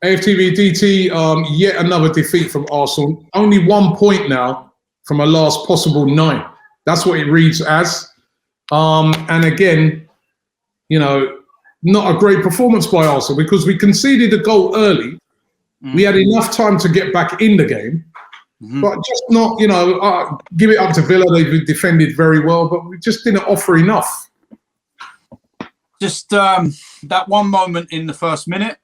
AFTV DT, yet another defeat from Arsenal. Only 1 point now from a last possible 9. That's what it reads as. And again, you know, not a great performance by Arsenal because we conceded a goal early. We had enough time to get back in the game, but just not, you know, give it up to Villa. They've defended very well, but we just didn't offer enough. Just that one moment in the first minute,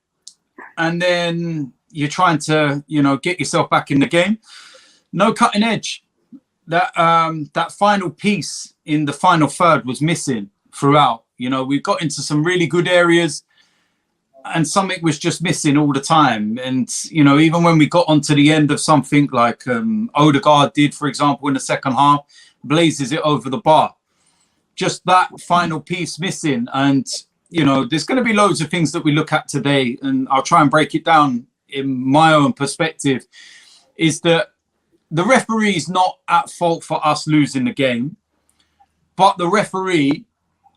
and then you're trying to, you know, get yourself back in the game. No cutting edge. That final piece in the final third was missing throughout. You know, we got into some really good areas and something was just missing all the time. And, you know, even when we got onto the end of something like Odegaard did, for example, in the second half, blazes it over the bar. Just that final piece missing. And, you know, there's going to be loads of things that we look at today, and I'll try and break it down in my own perspective, is that the referee is not at fault for us losing the game, but the referee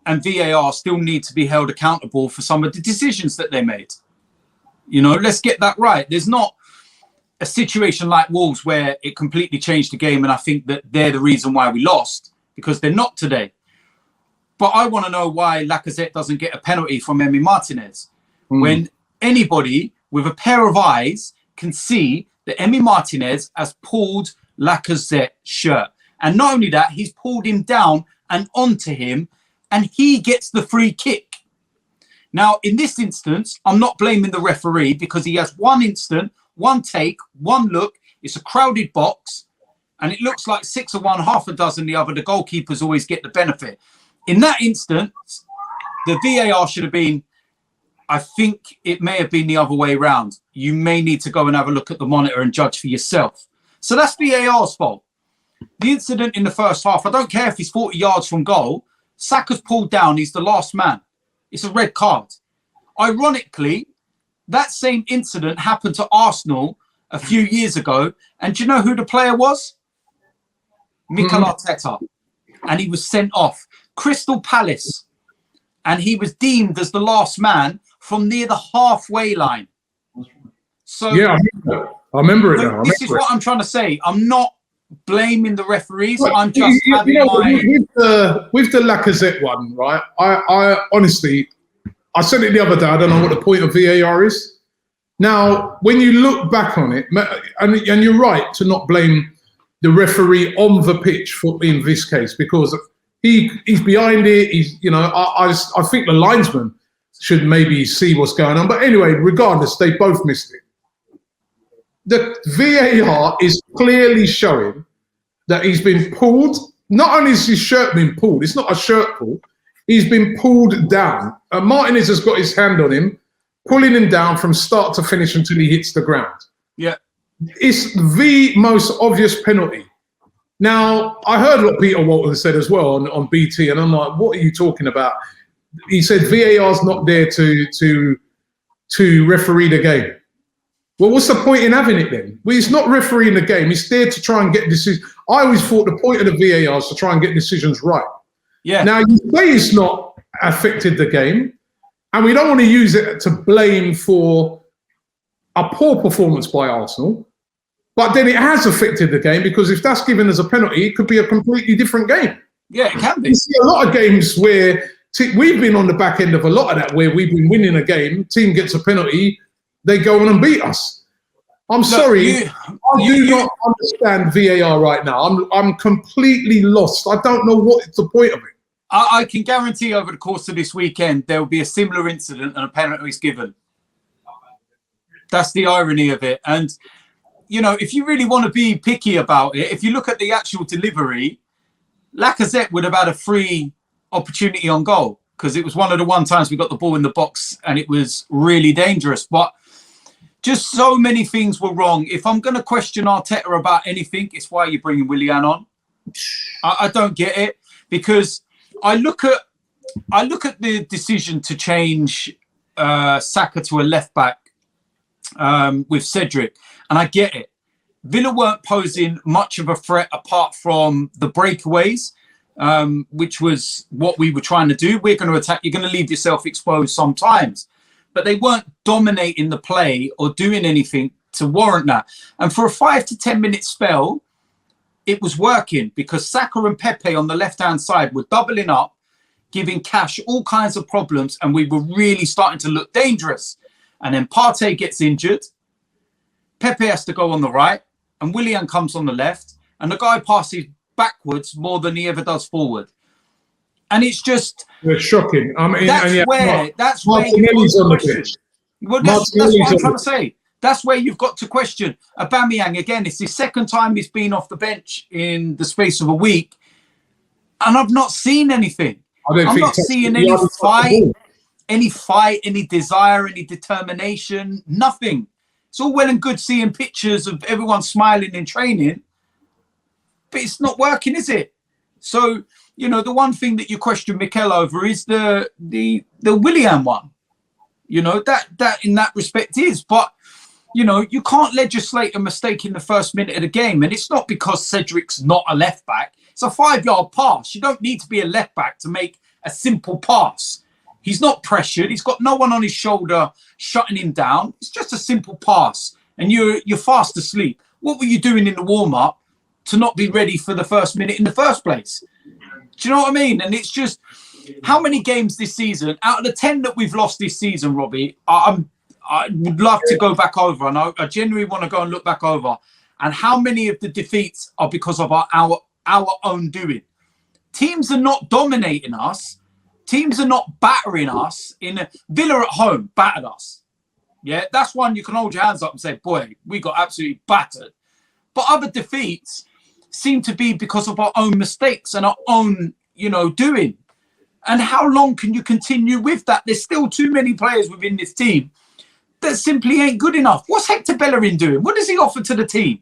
and VAR still need to be held accountable for some of the decisions that they made. You know, let's get that right. There's not a situation like Wolves where it completely changed the game, and I think that they're the reason why we lost, because they're not today. But I want to know why Lacazette doesn't get a penalty from Emi Martinez when anybody with a pair of eyes can see that Emi Martinez has pulled Lacazette's shirt. And not only that, he's pulled him down and onto him, and he gets the free kick. Now, in this instance, I'm not blaming the referee because he has one instant, one take, one look. It's a crowded box, and it looks like 6 of one, half a dozen the other. The goalkeepers always get the benefit. In that instance, the VAR should have been, I think it may have been the other way around. You may need to go and have a look at the monitor and judge for yourself. So that's VAR's fault. The incident in the first half, I don't care if he's 40 yards from goal. Saka's pulled down. He's the last man. It's a red card. Ironically, that same incident happened to Arsenal a few years ago. And do you know who the player was? Mikel Arteta. And he was sent off. Crystal Palace. And he was deemed as the last man from near the halfway line. So yeah, I remember it now. This is what I'm trying to say. I'm not blaming the referees. Well, I'm just having with the Lacazette one, right? I honestly, I said it the other day. I don't know what the point of VAR is. Now, when you look back on it, and you're right to not blame the referee on the pitch for in this case, because he's behind it. He's, you know, I think the linesman should maybe see what's going on. But anyway, regardless, they both missed it. The VAR is clearly showing that he's been pulled. Not only is his shirt been pulled, it's not a shirt pull. He's been pulled down. Martinez has got his hand on him, pulling him down from start to finish until he hits the ground. Yeah. It's the most obvious penalty. Now, I heard what Peter Walton said as well on BT, and I'm like, what are you talking about? He said VAR's not there to referee the game. Well, what's the point in having it then? Well, it's not refereeing the game. It's there to try and get decisions. I always thought the point of the VAR is to try and get decisions right. Yeah. Now, you say it's not affected the game, and we don't want to use it to blame for a poor performance by Arsenal, but then it has affected the game, because if that's given as a penalty, it could be a completely different game. Yeah, it can be. You see a lot of games where we've been on the back end of a lot of that, where we've been winning a game, team gets a penalty, they go on and beat us. I'm sorry, I do not understand VAR right now. I'm completely lost. I don't know what's the point of it. I can guarantee over the course of this weekend, there will be a similar incident and a penalty is given. That's the irony of it. And, you know, if you really want to be picky about it, if you look at the actual delivery, Lacazette would have had a free opportunity on goal, because it was one of the one times we got the ball in the box and it was really dangerous. But just so many things were wrong. If I'm going to question Arteta about anything, it's why you're bringing Willian on. I don't get it, because I look at the decision to change Saka to a left back with Cedric, and I get it. Villa weren't posing much of a threat apart from the breakaways, which was what we were trying to do. We're going to attack. You're going to leave yourself exposed sometimes. but they weren't dominating the play or doing anything to warrant that. And for a 5 to 10 minute spell, it was working because Saka and Pepe on the left-hand side were doubling up, giving Cash all kinds of problems, and we were really starting to look dangerous. And then Partey gets injured, Pepe has to go on the right, and Willian comes on the left, and the guy passes backwards more than he ever does forward. And it's just... It's shocking. I mean, that's where Martinelli's on the pitch. Well, that's what I'm trying to say. That's where you've got to question. Aubameyang, again, it's his second time he's been off the bench in the space of a week, and I've not seen anything. I'm not seeing any fight, any desire, any determination, nothing. It's all well and good seeing pictures of everyone smiling in training, but it's not working, is it? So, you know, the one thing that you question Mikel over is the Willian one. You know, that in that respect is, but you know, you can't legislate a mistake in the first minute of the game, and it's not because Cedric's not a left back. It's a 5-yard pass. You don't need to be a left back to make a simple pass. He's not pressured. He's got no one on his shoulder shutting him down. It's just a simple pass, and you're fast asleep. What were you doing in the warm-up to not be ready for the first minute in the first place? Do you know what I mean? And it's just, how many games this season, out of the 10 that we've lost this season, Robbie, I would love to go back over, and I genuinely want to go and look back over, and how many of the defeats are because of our own doing. Teams are not dominating us. Teams are not battering us. Villa at home battered us. Yeah, that's one you can hold your hands up and say, boy, we got absolutely battered. But other defeats seem to be because of our own mistakes and our own, you know, doing. And how long can you continue with that? There's still too many players within this team that simply ain't good enough. What's Hector Bellerin doing? What does he offer to the team?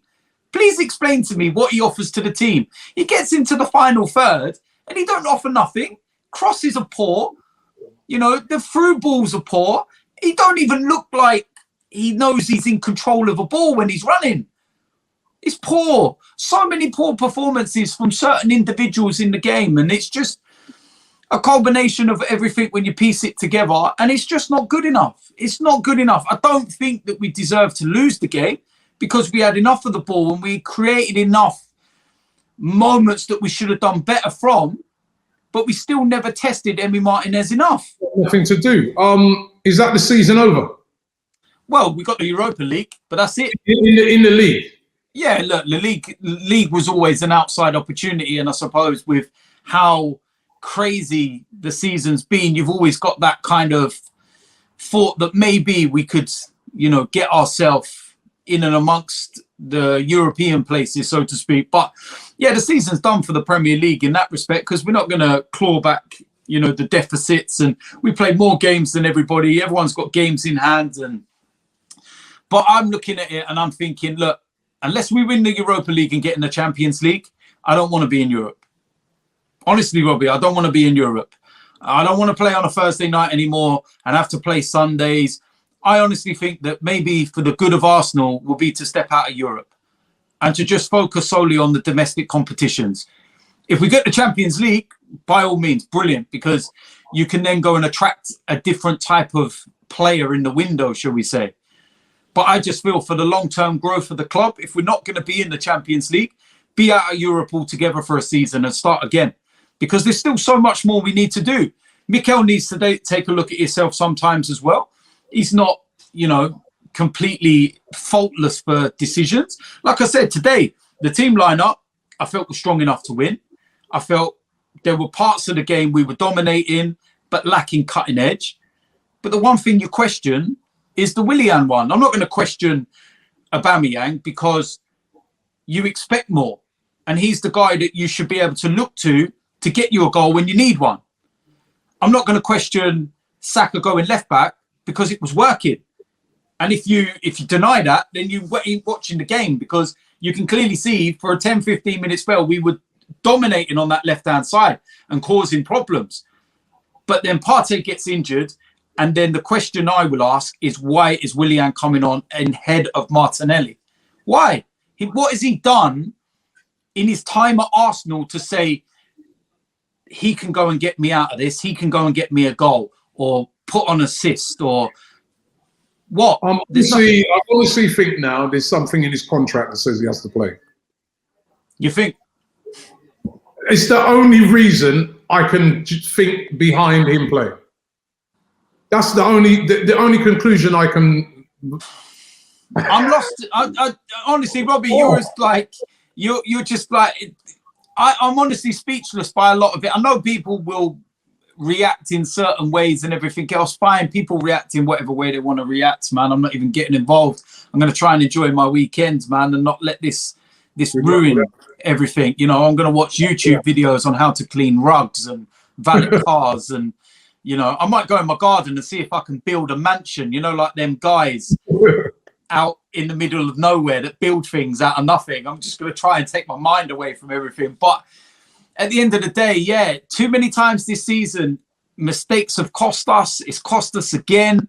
Please explain to me what he offers to the team. He gets into the final third and he don't offer nothing. Crosses are poor. You know, the through balls are poor. He don't even look like he knows he's in control of a ball when he's running. It's poor. So many poor performances from certain individuals in the game. And it's just a combination of everything when you piece it together. And it's just not good enough. It's not good enough. I don't think that we deserve to lose the game because we had enough of the ball and we created enough moments that we should have done better from. But we still never tested Emi Martinez enough. Nothing to do. Is that the season over? Well, we got the Europa League, but that's it. In the league? Yeah, look, the league was always an outside opportunity. And I suppose with how crazy the season's been, you've always got that kind of thought that maybe we could, you know, get ourselves in and amongst the European places, so to speak. But yeah, the season's done for the Premier League in that respect because we're not going to claw back, you know, the deficits, and we play more games than everybody. Everyone's got games in hand, but I'm looking at it and I'm thinking, look, unless we win the Europa League and get in the Champions League, I don't want to be in Europe. Honestly, Robbie, I don't want to be in Europe. I don't want to play on a Thursday night anymore and have to play Sundays. I honestly think that maybe for the good of Arsenal will be to step out of Europe and to just focus solely on the domestic competitions. If we get the Champions League, by all means, brilliant, because you can then go and attract a different type of player in the window, shall we say. But I just feel for the long-term growth of the club, if we're not going to be in the Champions League, be out of Europe altogether for a season and start again. Because there's still so much more we need to do. Mikel needs to take a look at himself sometimes as well. He's not, you know, completely faultless for decisions. Like I said, today, the team lineup, I felt was strong enough to win. I felt there were parts of the game we were dominating, but lacking cutting edge. But the one thing you question is the Willian one. I'm not going to question Aubameyang because you expect more. And he's the guy that you should be able to look to get you a goal when you need one. I'm not going to question Saka going left back because it was working. And if you deny that, then you ain't watching the game because you can clearly see for a 10, 15 minute spell, we were dominating on that left-hand side and causing problems. But then Partey gets injured. And then the question I will ask is, why is Willian coming on ahead of Martinelli? Why? What has he done in his time at Arsenal to say he can go and get me out of this? He can go and get me a goal or put on assist or What? I honestly think now there's something in his contract that says he has to play. You think? It's the only reason I can think behind him playing. That's the only conclusion I can. I'm lost. I honestly, Robbie, you was like, you're just like, I'm honestly speechless by a lot of it. I know people will react in certain ways and everything else. Fine, people react in whatever way they want to react, man. I'm not even getting involved. I'm going to try and enjoy my weekends, man, and not let this ruin everything. You know, I'm going to watch YouTube videos on how to clean rugs and valet cars, and you know, I might go in my garden and see if I can build a mansion. You know, like them guys out in the middle of nowhere that build things out of nothing. I'm just going to try and take my mind away from everything. But at the end of the day, yeah, too many times this season, mistakes have cost us. It's cost us again.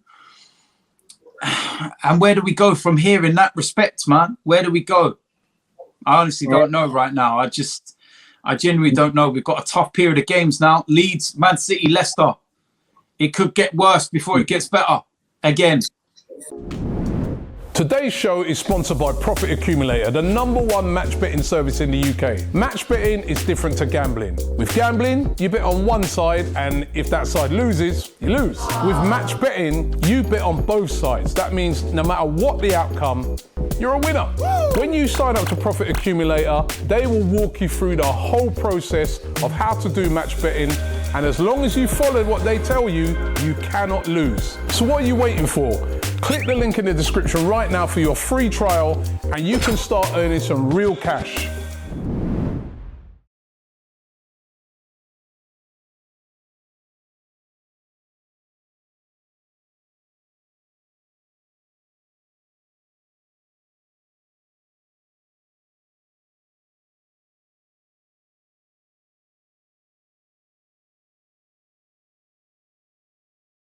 And where do we go from here in that respect, man? Where do we go? I honestly don't know right now. I genuinely don't know. We've got a tough period of games now. Leeds, Man City, Leicester. It could get worse before it gets better again. Today's show is sponsored by Profit Accumulator, the #1 match betting service in the UK. Match betting is different to gambling. With gambling, you bet on one side, and if that side loses, you lose. With match betting, you bet on both sides. That means no matter what the outcome, you're a winner. When you sign up to Profit Accumulator, they will walk you through the whole process of how to do match betting, and as long as you follow what they tell you, you cannot lose. So what are you waiting for? Click the link in the description right now for your free trial, and you can start earning some real cash.